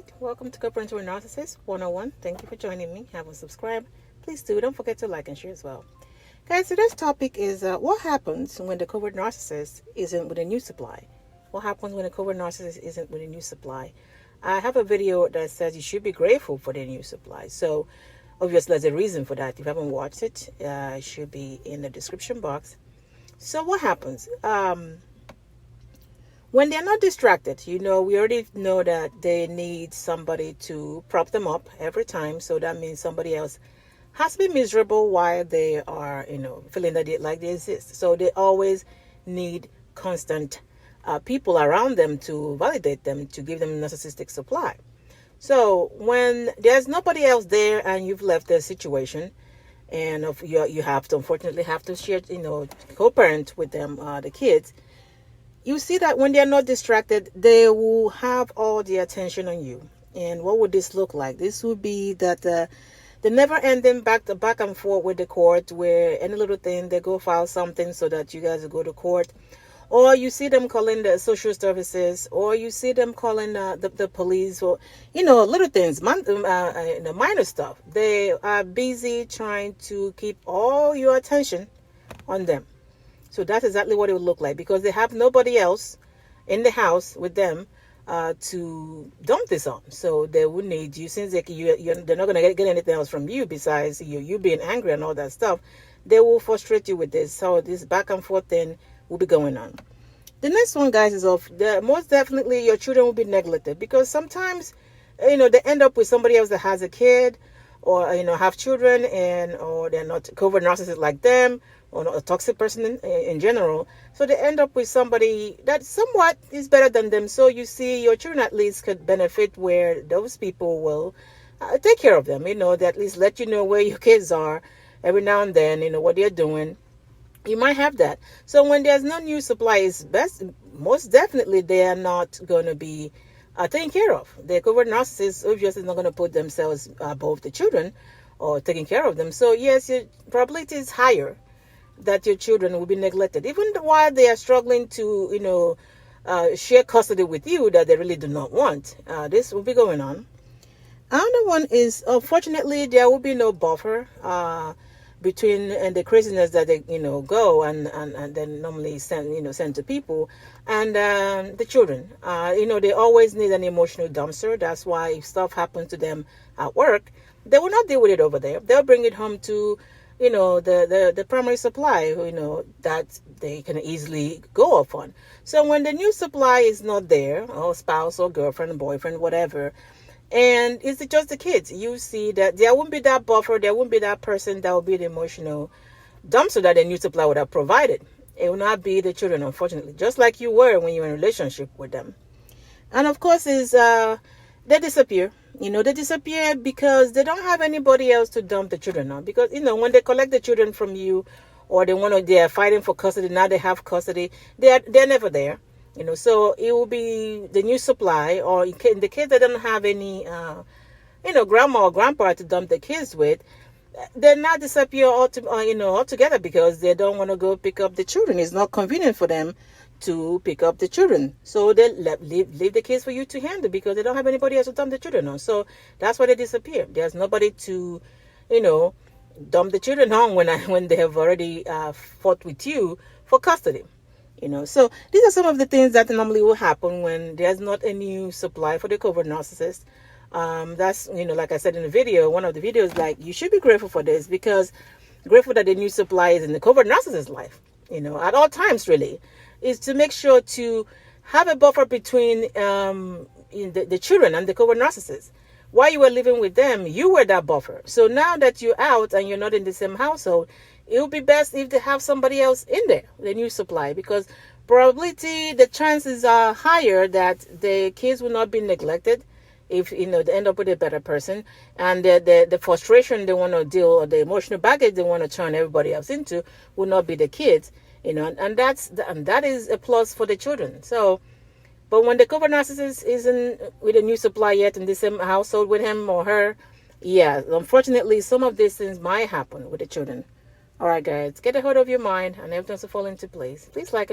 right, welcome to Covert Narcissist 101. Thank you for joining me. Haven't subscribed? Please do. Don't forget to like and share as well. Guys, today's topic is what happens when the covert narcissist isn't with a new supply? What happens when a covert narcissist isn't with a new supply? I have a video that says you should be grateful for the new supply. So, obviously, there's a reason for that. If you haven't watched it, it should be in the description box. So, what happens? When they're not distracted, we already know that they need somebody to prop them up every time. So that means somebody else has to be miserable while they are, feeling that they exist. So they always need constant people around them to validate them, to give them narcissistic supply. So when there's nobody else there and you've left the situation, and you have to unfortunately have to share, co-parent with them, the kids. You see that when they're not distracted, they will have all the attention on you. And what would this look like? This would be that the never-ending back and forth with the court, where any little thing, they go file something so that you guys will go to court. Or you see them calling the social services, or you see them calling the police, or, little things, minor stuff. They are busy trying to keep all your attention on them. So that's exactly what it would look like, because they have nobody else in the house with them to dump this on. So they would need you, since they're not going to get anything else from you besides you being angry and all that stuff. They will frustrate you with this. So this back and forth thing will be going on. The next one, guys, is most definitely your children will be neglected, because sometimes, they end up with somebody else that has a kid, or, have children, or they're not covert narcissists like them, or not a toxic person in general. So they end up with somebody that somewhat is better than them. So you see, your children at least could benefit where those people will take care of them. They at least let you know where your kids are every now and then, what they're doing. You might have that. So when there's no new supply, it's most definitely they are not going to be taken care of. The covert narcissists obviously not going to put themselves above the children or taking care of them. So yes, your probability is higher that your children will be neglected, even while they are struggling to, share custody with you that they really do not want. This will be going on. Another one is, unfortunately, there will be no buffer between and the craziness that they, go and then normally send to people and the children. They always need an emotional dumpster. That's why if stuff happens to them at work, they will not deal with it over there. They'll bring it home to the primary supply, that they can easily go off on. So when the new supply is not there, or spouse or girlfriend, boyfriend, whatever, and it's just the kids, you see that there won't be that buffer, there won't be that person that will be the emotional dumpster that the new supply would have provided. It will not be the children, unfortunately, just like you were when you were in a relationship with them. And of course, they disappear. They disappear because they don't have anybody else to dump the children on. Because, when they collect the children from you, or they're fighting for custody, now they have custody, they're never there. So it will be the new supply, or in the case that don't have any, grandma or grandpa to dump the kids with, they now disappear altogether, because they don't want to go pick up the children. It's not convenient for them to pick up the children. So they leave the kids for you to handle, because they don't have anybody else to dump the children on. So that's why they disappear. There's nobody to, dump the children on when they have already fought with you for custody. So these are some of the things that normally will happen when there's not a new supply for the covert narcissist. That's, like I said in the video, one of the videos, like, you should be grateful for this, because grateful that the new supply is in the covert narcissist life, at all times, really, is to make sure to have a buffer between the children and the covert narcissist. While you were living with them, you were that buffer. So now that you're out and you're not in the same household, it would be best if they have somebody else in there, the new supply, because the chances are higher that the kids will not be neglected if, they end up with a better person, and the frustration they want to deal, or the emotional baggage they want to turn everybody else into, will not be the kids, and that is a plus for the children. So, but when the covert narcissist isn't with a new supply yet in the same household with him or her, yeah, unfortunately, some of these things might happen with the children. All right, guys, get a hold of your mind, and everything's to fall into place. Please like and